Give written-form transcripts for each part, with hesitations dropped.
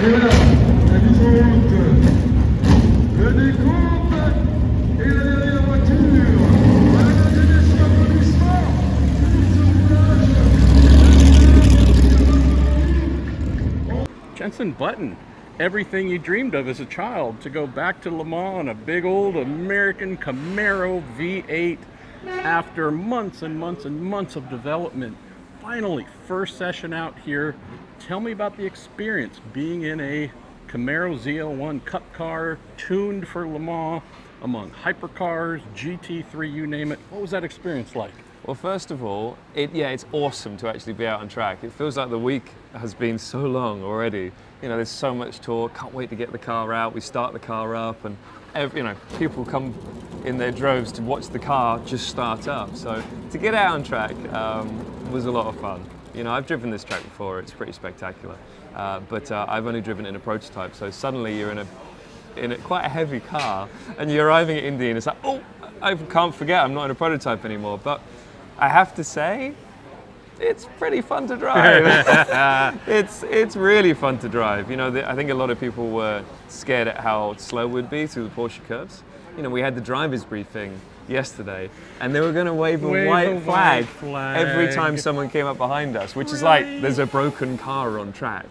Et voilà, la mise en route, le décompte et la dernière voiture. Voilà, mesdames et messieurs, applaudissements. Jensen Button, everything you dreamed of as a child, to go back to Le Mans on a big old American Camaro V8 after months and months and months of development. Finally, first session out here. Tell me about the experience being in a Camaro ZL1 Cup car tuned for Le Mans among hypercars, GT3, you name it. What was that experience like? Well, first of all, it's awesome to actually be out on track. It feels like the week has been so long already. You know, there's so much talk. Can't wait to get the car out. We start the car up, and people come in their droves to watch the car just start up. So to get out on track was a lot of fun. You know, I've driven this track before. It's pretty spectacular, but I've only driven it in a prototype. So suddenly you're in a quite a heavy car, and you're arriving at Indy, and it's like, oh, I can't forget I'm not in a prototype anymore. But I have to say, it's pretty fun to drive. It's really fun to drive. You know, I think a lot of people were scared at how slow we'd be through the Porsche curves. You know, we had the driver's briefing yesterday, and they were going to wave a white flag every time someone came up behind us, which is like there's a broken car on track.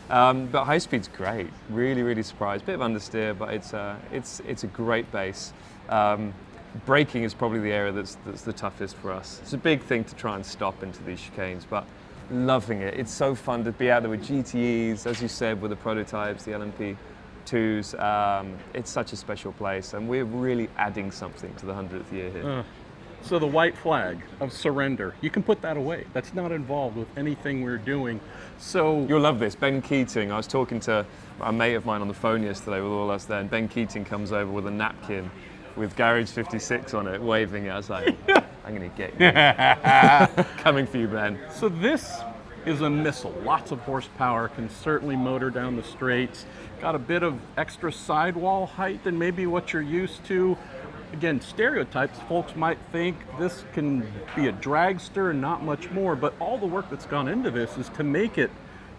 But high speed's great. Really, really surprised. Bit of understeer, but it's a great base. Braking is probably the area that's the toughest for us. It's a big thing to try and stop into these chicanes, but loving it. It's so fun to be out there with GTEs, as you said, with the prototypes, the LMP2s. It's such a special place, and we're really adding something to the 100th year here. So the white flag of surrender, you can put that away. That's not involved with anything we're doing. So you'll love this. Ben Keating, I was talking to a mate of mine on the phone yesterday with all us there, and Ben Keating comes over with a napkin with Garage 56 on it, waving it. I was like, I'm going to get you. Coming for you, Ben. So this is a missile. Lots of horsepower, can certainly motor down the straights. Got a bit of extra sidewall height than maybe what you're used to. Again, stereotypes, folks might think this can be a dragster and not much more, but all the work that's gone into this is to make it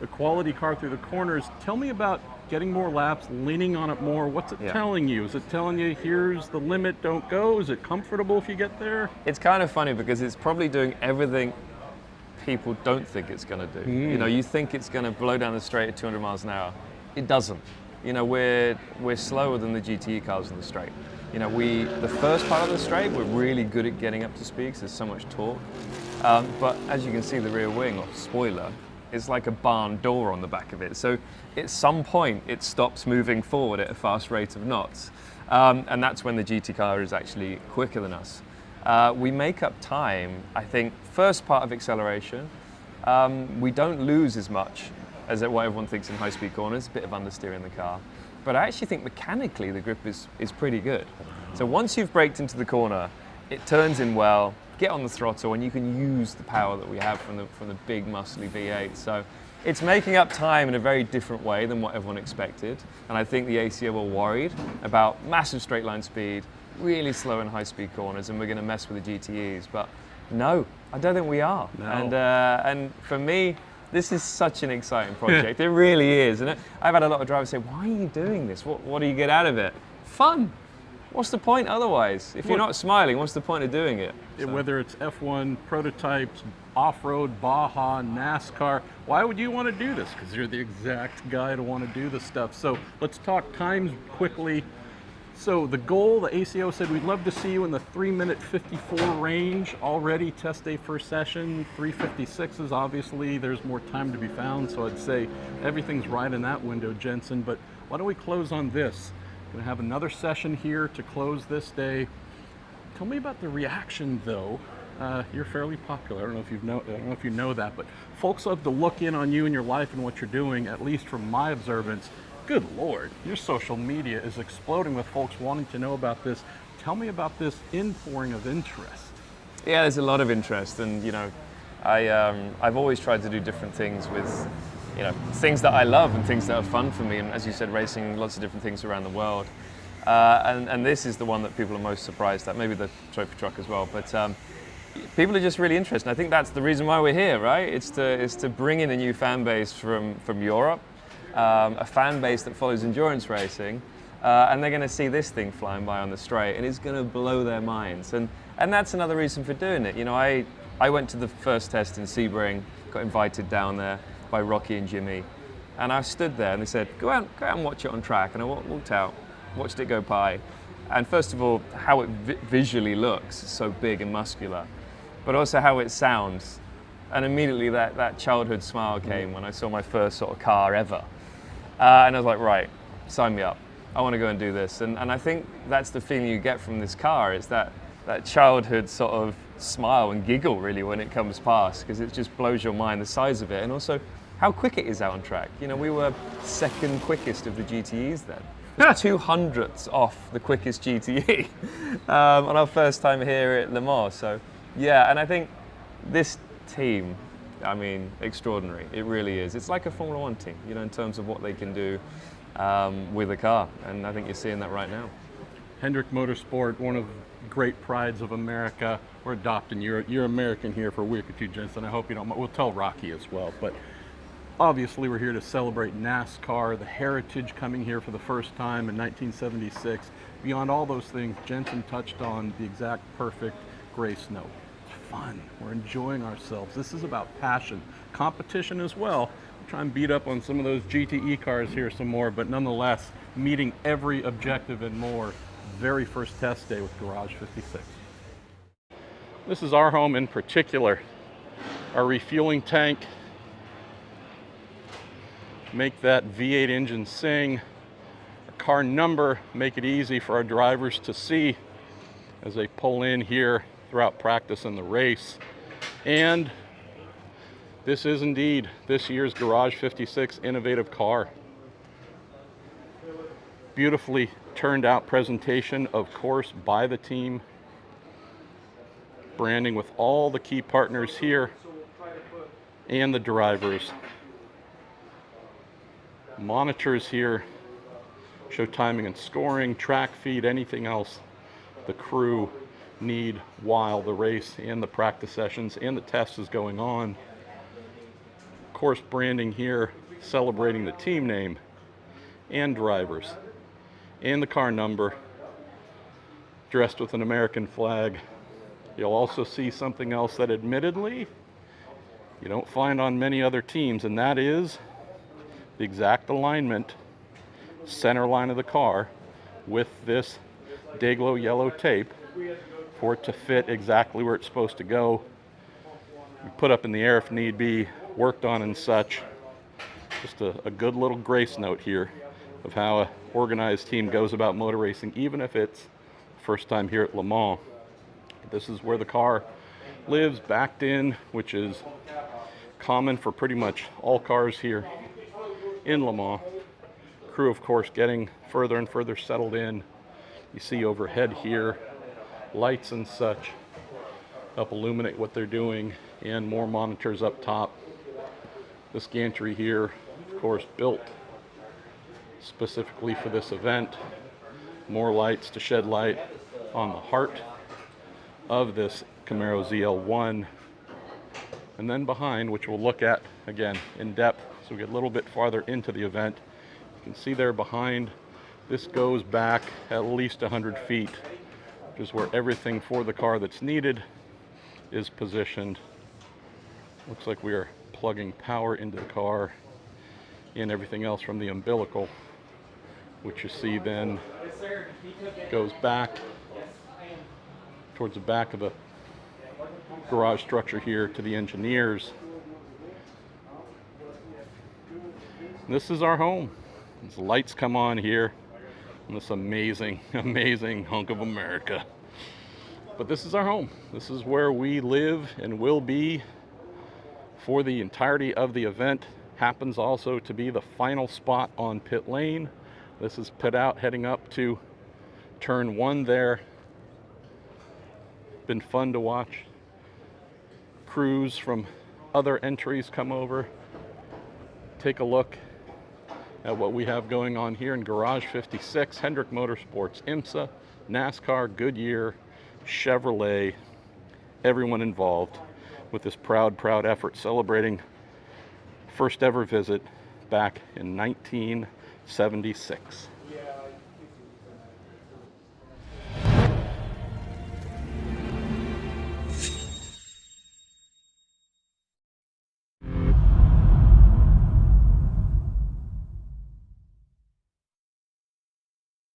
a quality car through the corners. Tell me about getting more laps, leaning on it more. What's it telling you? Is it telling you here's the limit, don't go? Is it comfortable if you get there? It's kind of funny because it's probably doing everything people don't think it's going to do. You know, you think it's going to blow down the straight at 200 miles an hour. It doesn't. You know, we're slower than the GTE cars on the straight. You know, the first part of the straight, we're really good at getting up to speed because there's so much torque. But as you can see, the rear wing, or spoiler, is like a barn door on the back of it. So at some point, it stops moving forward at a fast rate of knots. And that's when the GT car is actually quicker than us. We make up time, I think, first part of acceleration. We don't lose as much as what everyone thinks in high-speed corners, a bit of understeer in the car. But I actually think mechanically the grip is pretty good. So once you've braked into the corner, it turns in well, get on the throttle, and you can use the power that we have from the big muscly V8. So it's making up time in a very different way than what everyone expected. And I think the ACO were worried about massive straight line speed, really slow in high-speed corners, and we're going to mess with the GTEs. But no, I don't think we are. No. And for me, this is such an exciting project. It really is. And I've had a lot of drivers say, why are you doing this? What do you get out of it? Fun. What's the point otherwise? If you're not smiling, what's the point of doing it? So. Whether it's F1, prototypes, off-road, Baja, NASCAR, why would you want to do this? Because you're the exact guy to want to do this stuff. So let's talk times quickly. So the goal, the ACO said, we'd love to see you in the 3-minute 54 range. Already test day first session, 3:56s. Obviously, there's more time to be found. So I'd say everything's right in that window, Jensen. But why don't we close on this? Going to have another session here to close this day. Tell me about the reaction, though. You're fairly popular. I don't know if you know that, but folks love to look in on you and your life and what you're doing. At least from my observance. Good Lord, your social media is exploding with folks wanting to know about this. Tell me about this inpouring of interest. Yeah, there's a lot of interest, and you know, I've always tried to do different things with, you know, things that I love and things that are fun for me. And as you said, racing lots of different things around the world. And this is the one that people are most surprised at. Maybe the trophy truck as well, but people are just really interested. And I think that's the reason why we're here, right? It's to bring in a new fan base from Europe. a fan base that follows endurance racing, and they're going to see this thing flying by on the straight, and it's going to blow their minds. And that's another reason for doing it. You know, I went to the first test in Sebring, got invited down there by Rocky and Jimmy, and I stood there and they said, go out and watch it on track. And I walked out, watched it go by. And first of all, how it visually looks, so big and muscular, but also how it sounds. And immediately that childhood smile came when I saw my first sort of car ever. And I was like, right, sign me up. I want to go and do this. And I think that's the feeling you get from this car. It's that childhood sort of smile and giggle really when it comes past, because it just blows your mind, the size of it, and also how quick it is out on track. You know, we were second quickest of the GTEs then. 200ths off the quickest GTE on our first time here at Le Mans. So yeah, and I think this team, I mean, extraordinary. It really is. It's like a Formula One team, you know, in terms of what they can do with a car, and I think you're seeing that right now. Hendrick Motorsport, one of the great prides of America. We're adopting, you're American here for a week or two, Jensen. I hope you don't mind. We'll tell Rocky as well, but obviously we're here to celebrate NASCAR, the heritage coming here for the first time in 1976. Beyond all those things, Jensen touched on the exact perfect grace note. It's fun, we're enjoying ourselves. This is about passion, competition as well. We'll try and beat up on some of those GTE cars here some more, but nonetheless, meeting every objective and more. Very first test day with Garage 56. This is our home in particular. Our refueling tank. Make that V8 engine sing. Our car number, make it easy for our drivers to see as they pull in here throughout practice and the race. And this is indeed this year's Garage 56 innovative car. Beautifully turned out presentation, of course, by the team. Branding with all the key partners here and the drivers. Monitors here show timing and scoring, track feed, anything else the crew need while the race and the practice sessions and the test is going on. Of course, branding here celebrating the team name and drivers and the car number, dressed with an American flag. You'll also see something else that admittedly you don't find on many other teams, and that is the exact alignment, center line of the car with this Dayglow yellow tape for it to fit exactly where it's supposed to go. We put up in the air if need be, worked on and such. Just a good little grace note here of how an organized team goes about motor racing, even if it's first time here at Le Mans. This is where the car lives, backed in, which is common for pretty much all cars here in Le Mans. Crew, of course, getting further and further settled in. You see overhead here, lights and such help illuminate what they're doing, and more monitors up top. This gantry here, of course, built specifically for this event. More lights to shed light on the heart of this Camaro ZL1. And then behind, which we'll look at again in depth so we get a little bit farther into the event, you can see there behind, this goes back at least 100 feet, which is where everything for the car that's needed is positioned. Looks like we are plugging power into the car and everything else from the umbilical, which you see then goes back towards the back of the garage structure here to the engineers. And this is our home. As the lights come on here in this amazing, amazing hunk of America. But this is our home. This is where we live and will be for the entirety of the event. Happens also to be the final spot on pit lane. This is pit out heading up to turn 1 there. Been fun to watch. Crews from other entries come over, take a look at what we have going on here in Garage 56, Hendrick Motorsports, IMSA, NASCAR, Goodyear, Chevrolet, everyone involved with this proud effort celebrating first ever visit back in 1976.